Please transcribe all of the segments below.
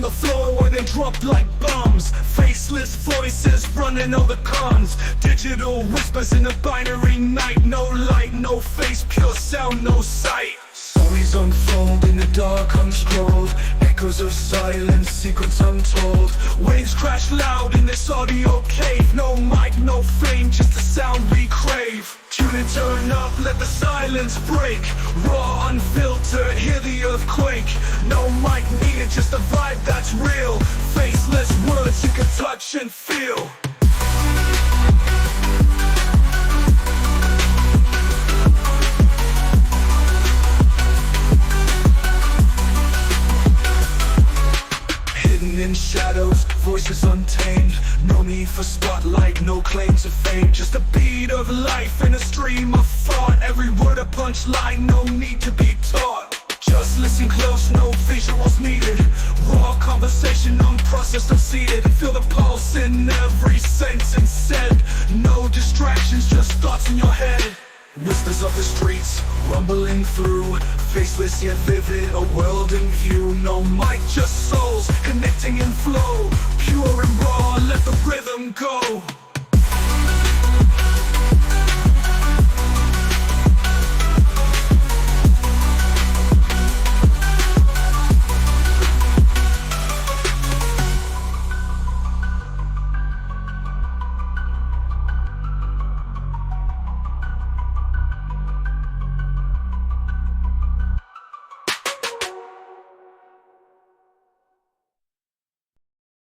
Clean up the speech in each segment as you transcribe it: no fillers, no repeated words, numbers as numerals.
the floor where they drop like bombs. Faceless voices running all the cons. Digital whispers in the binary night. No light, no face, pure sound, no sight. Stories unfold in the dark unscrolled. Echoes of silence, secrets untold. Waves crash loud in this audio cave. No mic, no fame, just the sound we crave. Tune and turn up, let the silence break. Raw, unfiltered, hear the earthquake. No mic needed, just a vibe that's real. Faceless words you can touch and feel. In shadows, voices untamed. No need for spotlight, no claim to fame. Just a beat of life in a stream of thought. Every word a punchline, no need to be taught. Just listen close, no visuals needed. Raw conversation, unprocessed, unseated. Feel the pulse in every sentence said. No distractions, just thoughts in your head. Whispers of the streets, rumbling through. Faceless yet vivid, a world in view. No mic, just souls, connecting in flow. Pure and raw, let the rhythm go.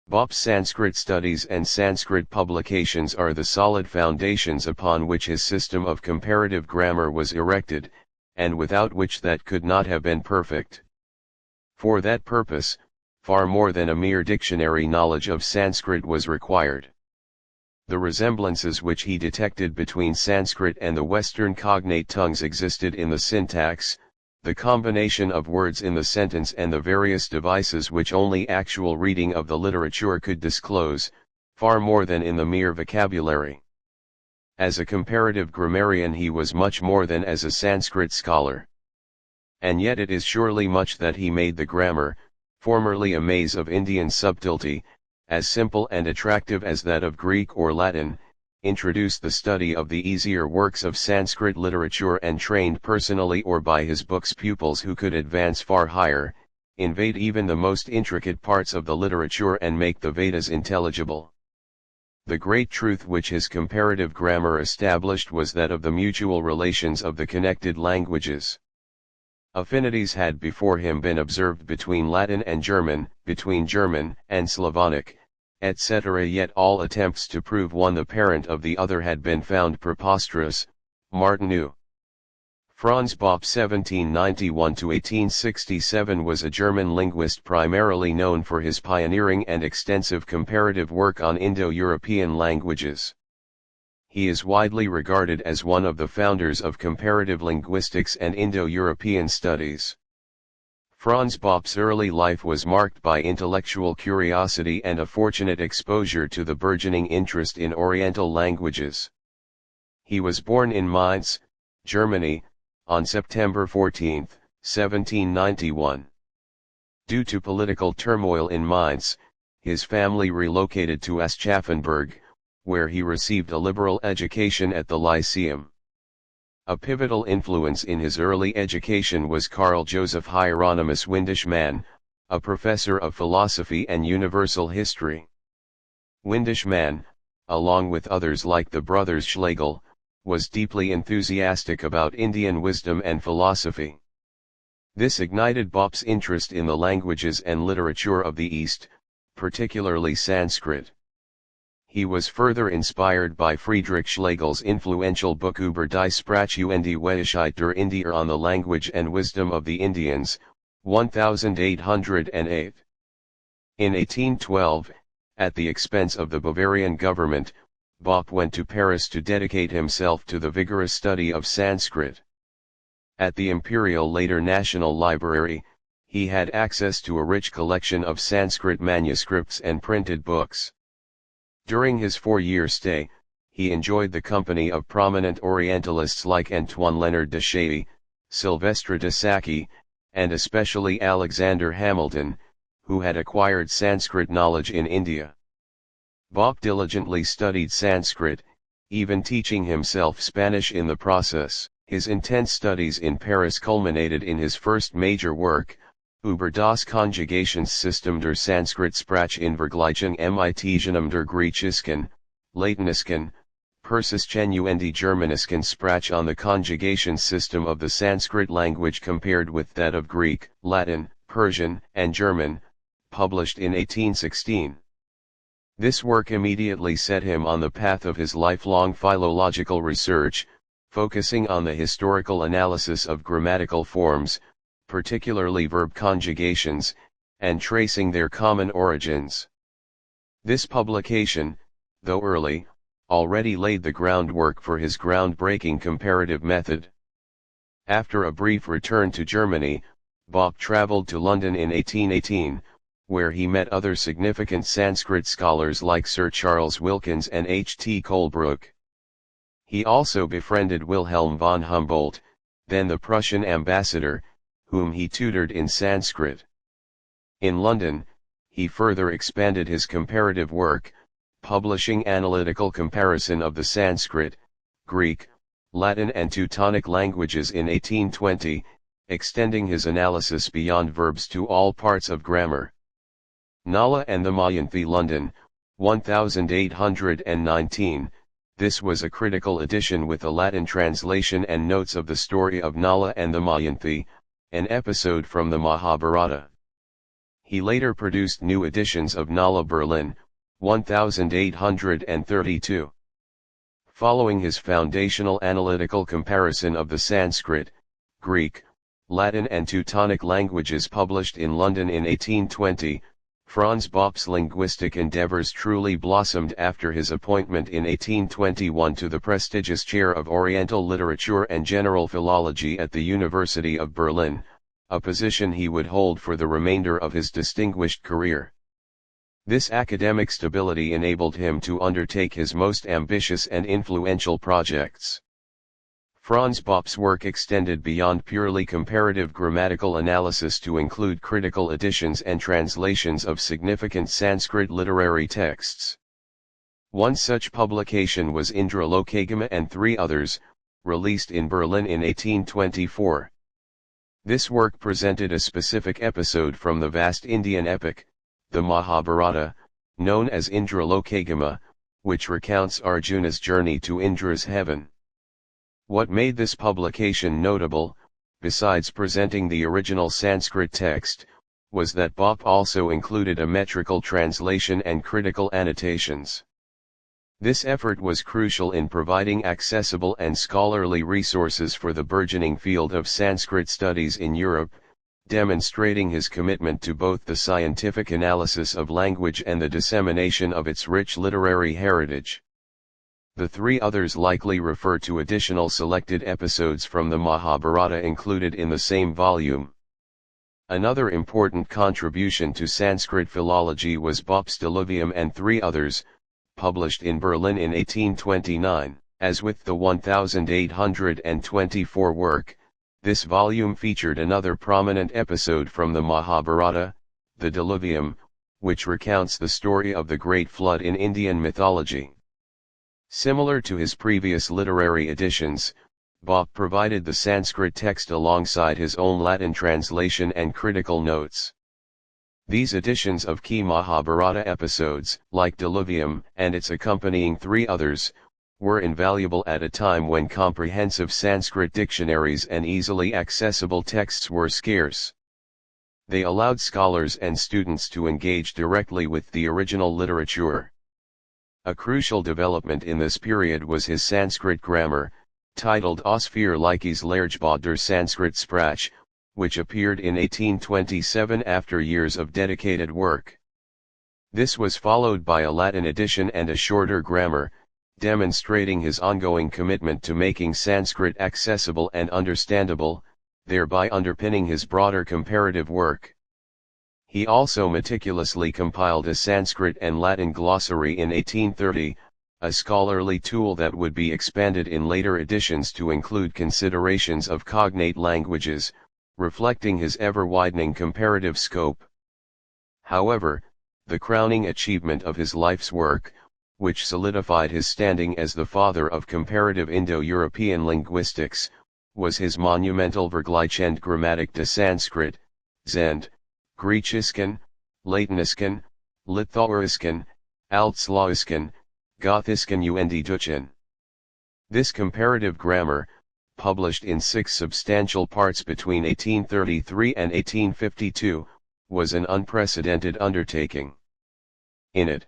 Bopp's Sanskrit studies and Sanskrit publications are the solid foundations upon which his system of comparative grammar was erected, and without which that could not have been perfect. For that purpose, far more than a mere dictionary knowledge of Sanskrit was required. The resemblances which he detected between Sanskrit and the Western cognate tongues existed in the syntax, the combination of words in the sentence, and the various devices which only actual reading of the literature could disclose, far more than in the mere vocabulary. As a comparative grammarian he was much more than as a Sanskrit scholar. And yet it is surely much that he made the grammar, formerly a maze of Indian subtlety, as simple and attractive as that of Greek or Latin, introduced the study of the easier works of Sanskrit literature, and trained personally or by his books pupils who could advance far higher, invade even the most intricate parts of the literature and make the Vedas intelligible. The great truth which his comparative grammar established was that of the mutual relations of the connected languages. Affinities had before him been observed between Latin and German, between German and Slavonic, etc. Yet all attempts to prove one the parent of the other had been found preposterous. Martin Franz Bopp 1791–1867 was a German linguist primarily known for his pioneering and extensive comparative work on Indo-European languages. He is widely regarded as one of the founders of comparative linguistics and Indo-European studies. Franz Bopp's early life was marked by intellectual curiosity and a fortunate exposure to the burgeoning interest in Oriental languages. He was born in Mainz, Germany, on September 14, 1791. Due to political turmoil in Mainz, his family relocated to Aschaffenburg, where he received a liberal education at the Lyceum. A pivotal influence in his early education was Carl Joseph Hieronymus Windishmann, a professor of philosophy and universal history. Windishmann, along with others like the brothers Schlegel, was deeply enthusiastic about Indian wisdom and philosophy. This ignited Bopp's interest in the languages and literature of the East, particularly Sanskrit. He was further inspired by Friedrich Schlegel's influential book Über die Sprache und die Weisheit der Indier, on the language and wisdom of the Indians, 1808. In 1812, at the expense of the Bavarian government, Bopp went to Paris to dedicate himself to the vigorous study of Sanskrit. At the Imperial, later National Library, he had access to a rich collection of Sanskrit manuscripts and printed books. During his 4-year stay, he enjoyed the company of prominent Orientalists like Antoine Leonard de Chailly, Sylvestre de Sacy, and especially Alexander Hamilton, who had acquired Sanskrit knowledge in India. Bopp diligently studied Sanskrit, even teaching himself Spanish in the process. His intense studies in Paris culminated in his first major work, Über das Konjugationssystem der Sanskrit-Sprache in Vergleichung mit jenem der Griechischen, Latinischen, Persischen und Germanischen Sprache on the conjugation system of the Sanskrit language compared with that of Greek, Latin, Persian, and German, published in 1816. This work immediately set him on the path of his lifelong philological research, focusing on the historical analysis of grammatical forms, particularly verb conjugations, and tracing their common origins. This publication, though early, already laid the groundwork for his groundbreaking comparative method. After a brief return to Germany, Bopp traveled to London in 1818, where he met other significant Sanskrit scholars like Sir Charles Wilkins and H. T. Colebrooke. He also befriended Wilhelm von Humboldt, then the Prussian ambassador, whom he tutored in Sanskrit. In London, he further expanded his comparative work, publishing Analytical Comparison of the Sanskrit, Greek, Latin and Teutonic languages in 1820, extending his analysis beyond verbs to all parts of grammar. Nala and the Mayanthi, London, 1819. This was a critical edition with a Latin translation and notes of the story of Nala and the Mayanthi, an episode from the Mahabharata. He later produced new editions of Nala, Berlin, 1832. Following his foundational analytical comparison of the Sanskrit, Greek, Latin and Teutonic languages published in London in 1820, Franz Bopp's linguistic endeavors truly blossomed after his appointment in 1821 to the prestigious chair of Oriental Literature and General Philology at the University of Berlin, a position he would hold for the remainder of his distinguished career. This academic stability enabled him to undertake his most ambitious and influential projects. Franz Bopp's work extended beyond purely comparative grammatical analysis to include critical editions and translations of significant Sanskrit literary texts. One such publication was Indralokagama and Three Others, released in Berlin in 1824. This work presented a specific episode from the vast Indian epic, the Mahabharata, known as Indralokagama, which recounts Arjuna's journey to Indra's heaven. What made this publication notable, besides presenting the original Sanskrit text, was that Bopp also included a metrical translation and critical annotations. This effort was crucial in providing accessible and scholarly resources for the burgeoning field of Sanskrit studies in Europe, demonstrating his commitment to both the scientific analysis of language and the dissemination of its rich literary heritage. The Three Others likely refer to additional selected episodes from the Mahabharata included in the same volume. Another important contribution to Sanskrit philology was Bopp's Diluvium and Three Others, published in Berlin in 1829. As with the 1824 work, this volume featured another prominent episode from the Mahabharata, the Diluvium, which recounts the story of the Great Flood in Indian mythology. Similar to his previous literary editions, Bopp provided the Sanskrit text alongside his own Latin translation and critical notes. These editions of key Mahabharata episodes, like Diluvium and its accompanying Three Others, were invaluable at a time when comprehensive Sanskrit dictionaries and easily accessible texts were scarce. They allowed scholars and students to engage directly with the original literature. A crucial development in this period was his Sanskrit grammar, titled Ausführliches Lehrbad der Sanskrit-Sprache, which appeared in 1827 after years of dedicated work. This was followed by a Latin edition and a shorter grammar, demonstrating his ongoing commitment to making Sanskrit accessible and understandable, thereby underpinning his broader comparative work. He also meticulously compiled a Sanskrit and Latin glossary in 1830, a scholarly tool that would be expanded in later editions to include considerations of cognate languages, reflecting his ever-widening comparative scope. However, the crowning achievement of his life's work, which solidified his standing as the father of comparative Indo-European linguistics, was his monumental Vergleichende Grammatik des Sanskrit, Zend, Griechiskan, Latiniskan, Lithuaniskan, Altslawiskan, Gothiskan und Deutschen. This comparative grammar, published in 6 substantial parts between 1833 and 1852, was an unprecedented undertaking. In it,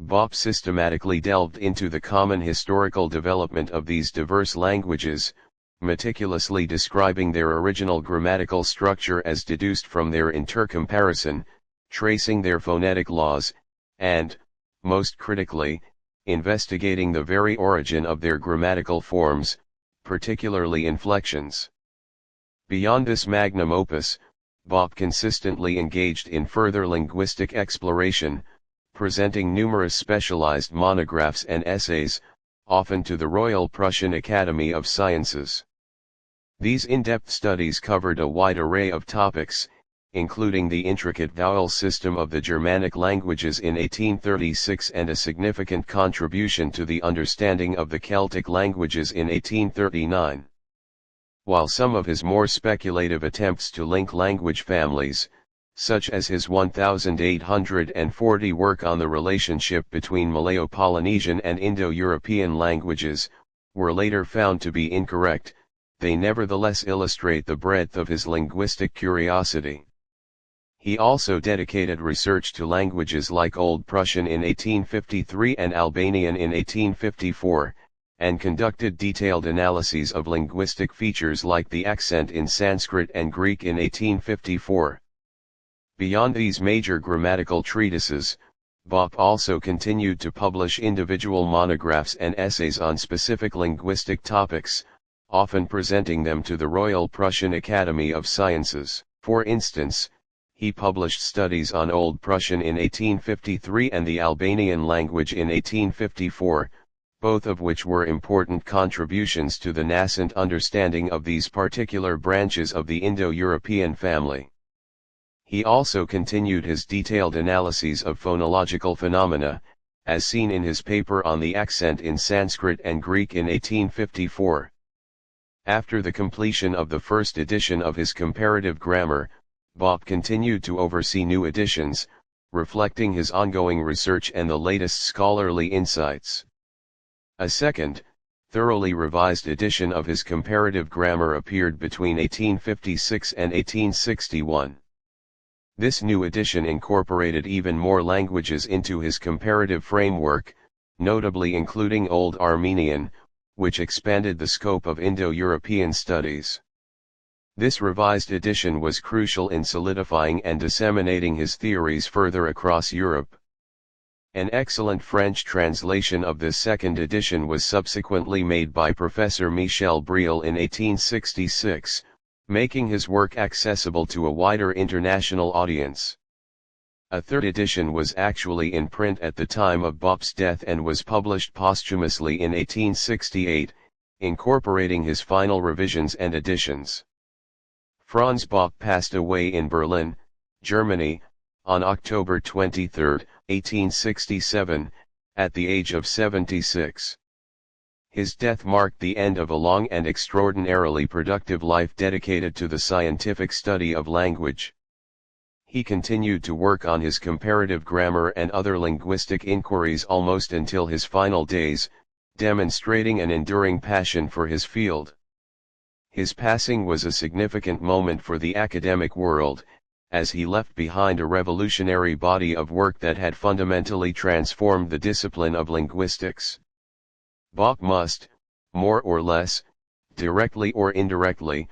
Bopp systematically delved into the common historical development of these diverse languages, meticulously describing their original grammatical structure as deduced from their intercomparison, tracing their phonetic laws, and, most critically, investigating the very origin of their grammatical forms, particularly inflections. Beyond this magnum opus, Bopp consistently engaged in further linguistic exploration, presenting numerous specialized monographs and essays, often to the Royal Prussian Academy of Sciences. These in-depth studies covered a wide array of topics, including the intricate vowel system of the Germanic languages in 1836 and a significant contribution to the understanding of the Celtic languages in 1839. While some of his more speculative attempts to link language families, such as his 1840 work on the relationship between Malayo-Polynesian and Indo-European languages, were later found to be incorrect, they nevertheless illustrate the breadth of his linguistic curiosity. He also dedicated research to languages like Old Prussian in 1853 and Albanian in 1854, and conducted detailed analyses of linguistic features like the accent in Sanskrit and Greek in 1854. Beyond these major grammatical treatises, Bopp also continued to publish individual monographs and essays on specific linguistic topics, often presenting them to the Royal Prussian Academy of Sciences. For instance, he published studies on Old Prussian in 1853 and the Albanian language in 1854, both of which were important contributions to the nascent understanding of these particular branches of the Indo-European family. He also continued his detailed analyses of phonological phenomena, as seen in his paper on the accent in Sanskrit and Greek in 1854. After the completion of the first edition of his comparative grammar, Bopp continued to oversee new editions, reflecting his ongoing research and the latest scholarly insights. A second, thoroughly revised edition of his comparative grammar appeared between 1856 and 1861. This new edition incorporated even more languages into his comparative framework, notably including Old Armenian, which expanded the scope of Indo-European studies. This revised edition was crucial in solidifying and disseminating his theories further across Europe. An excellent French translation of this second edition was subsequently made by Professor Michel Briel in 1866, making his work accessible to a wider international audience. A third edition was actually in print at the time of Bopp's death and was published posthumously in 1868, incorporating his final revisions and additions. Franz Bopp passed away in Berlin, Germany, on October 23, 1867, at the age of 76. His death marked the end of a long and extraordinarily productive life dedicated to the scientific study of language. He continued to work on his comparative grammar and other linguistic inquiries almost until his final days, demonstrating an enduring passion for his field. His passing was a significant moment for the academic world, as he left behind a revolutionary body of work that had fundamentally transformed the discipline of linguistics. Bopp must, more or less, directly or indirectly,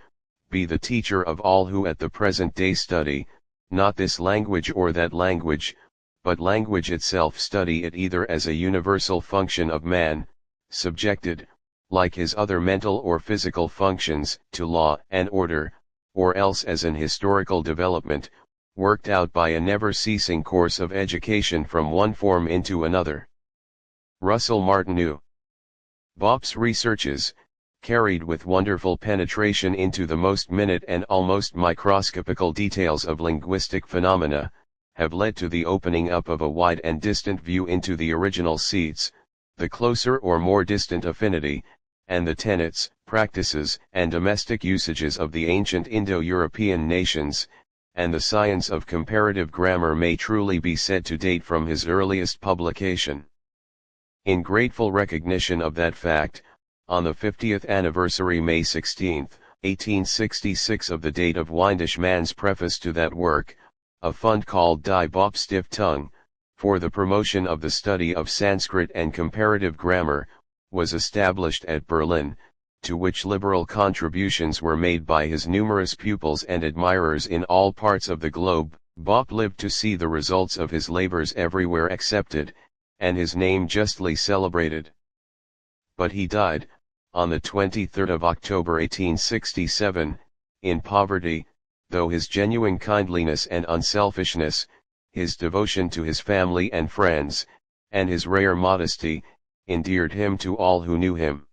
be the teacher of all who at the present day study, not this language or that language, but language itself, study it either as a universal function of man, subjected, like his other mental or physical functions, to law and order, or else as an historical development, worked out by a never-ceasing course of education from one form into another. Russell Martineau. Bopp's researches, carried with wonderful penetration into the most minute and almost microscopical details of linguistic phenomena, have led to the opening up of a wide and distant view into the original seats, the closer or more distant affinity, and the tenets, practices, and domestic usages of the ancient Indo-European nations, and the science of comparative grammar may truly be said to date from his earliest publication. In grateful recognition of that fact, on the 50th anniversary May 16, 1866 of the date of Windishman's preface to that work, a fund called Die Bopp Stiftung, for the promotion of the study of Sanskrit and comparative grammar, was established at Berlin, to which liberal contributions were made by his numerous pupils and admirers in all parts of the globe. Bopp lived to see the results of his labors everywhere accepted, and his name justly celebrated. But he died, on the 23rd of October 1867, in poverty, though his genuine kindliness and unselfishness, his devotion to his family and friends, and his rare modesty, endeared him to all who knew him.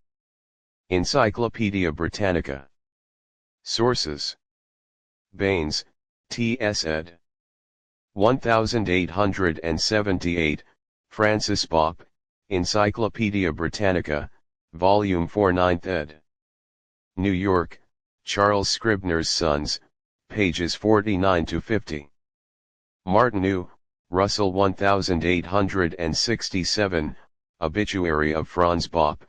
Encyclopaedia Britannica. Sources: Baines, T.S. ed. 1878, Francis Bopp, Encyclopaedia Britannica, Volume 4 9th ed. New York, Charles Scribner's Sons, pages 49-50. Martineau, Russell 1867, Obituary of Franz Bopp,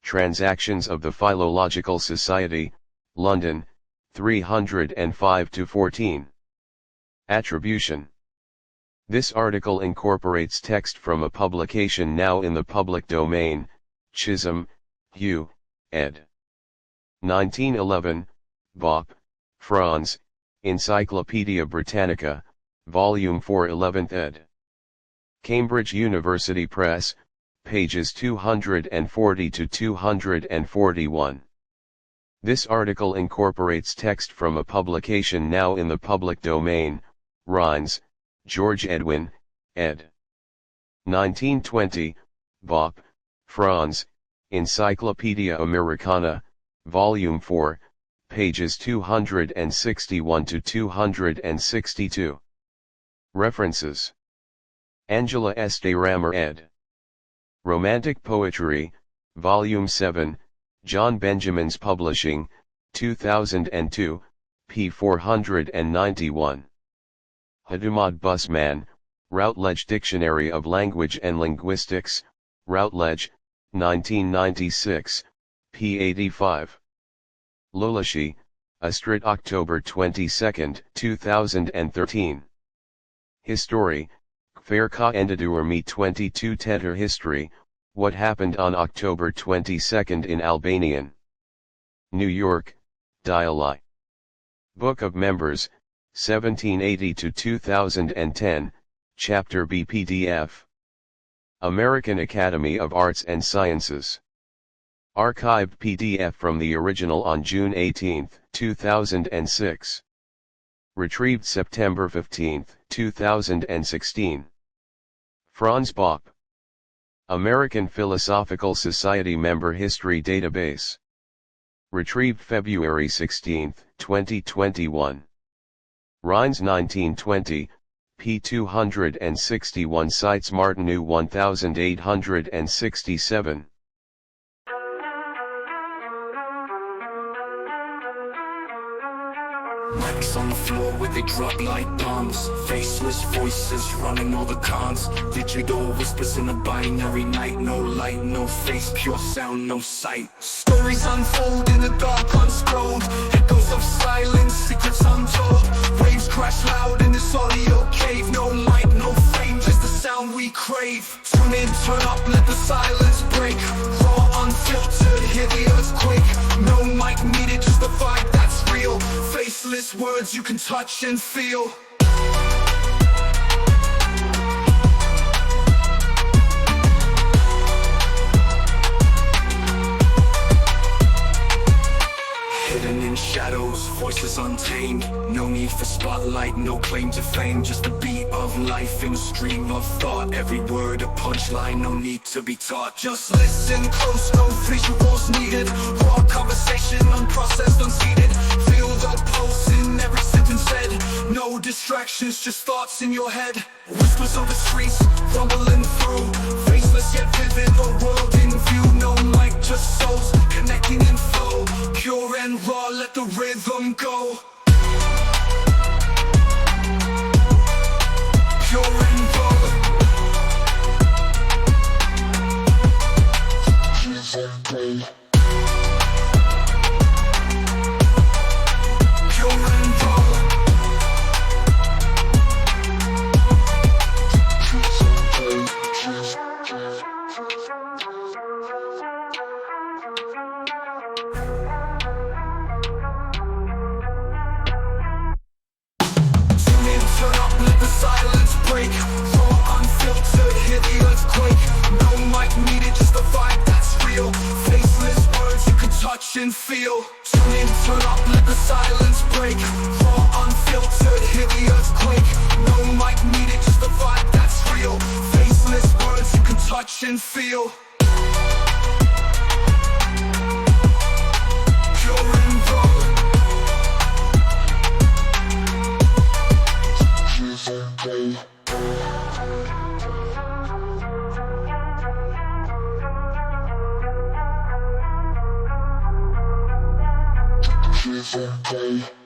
Transactions of the Philological Society, London, 305-14. Attribution. This article incorporates text from a publication now in the public domain, Chisholm, Hugh, ed. 1911, Bopp, Franz, Encyclopaedia Britannica, Volume 4 11th ed. Cambridge University Press, pages 240-241. This article incorporates text from a publication now in the public domain, Rhines, George Edwin, ed. 1920, Bopp, Franz, Encyclopaedia Americana, Volume 4, pages 261-262. References: Angela S. de Rammer ed. Romantic Poetry, Volume 7, John Benjamin's Publishing, 2002, p. 491. Hadumad Busman, Routledge Dictionary of Language and Linguistics, Routledge, 1996, p. 85. Lolashi, Astrid October 22, 2013. History, Kverka Endadurmi 22 Tetter History, What Happened on October 22 in Albanian. New York, Diali. Book of Members, 1780-2010, Chapter B PDF. American Academy of Arts and Sciences. Archived PDF from the original on June 18, 2006. Retrieved September 15, 2016. Franz Bopp. American Philosophical Society Member History Database. Retrieved February 16, 2021. Rhines 1920, p. 261 cites Martineau 1867. Mics on the floor where they drop like bombs. Faceless voices running all the cons. Digital whispers in a binary night. No light, no face, pure sound, no sight. Stories unfold in the dark unscrolled. Echoes of silence, secrets untold. Waves crash loud in this audio cave. No light, no fame, just the sound we crave. Tune in, turn up, let the silence break. Raw, unfiltered, hear the earthquake. No mic needed, just the vibe that's real. Faceless words you can touch and feel. Hidden in shadows, voices untamed. No need for spotlight, no claim to fame. Just the beat of life in a stream of thought. Every word a punchline, no need to to be taught. Just listen close, no visuals needed. Raw conversation, unprocessed, unseated. Feel the pulse in every sentence said. No distractions, just thoughts in your head. Whispers of the streets, rumbling through. Faceless yet vivid, a world in view. No mic, just souls, connecting in flow. Pure and raw, let the rhythm go. Pure and raw. Pure and raw. Tune in, turn up, let the silence break. Raw, unfiltered, hear the earthquake. No mic needed, just a vibe that's real. Faceless words you can touch and feel. Tune in, turn up, let the silence break. Raw, unfiltered, hear the earthquake. No mic needed, just a vibe that's real. Faceless words you can touch and feel. Pure and raw. Play.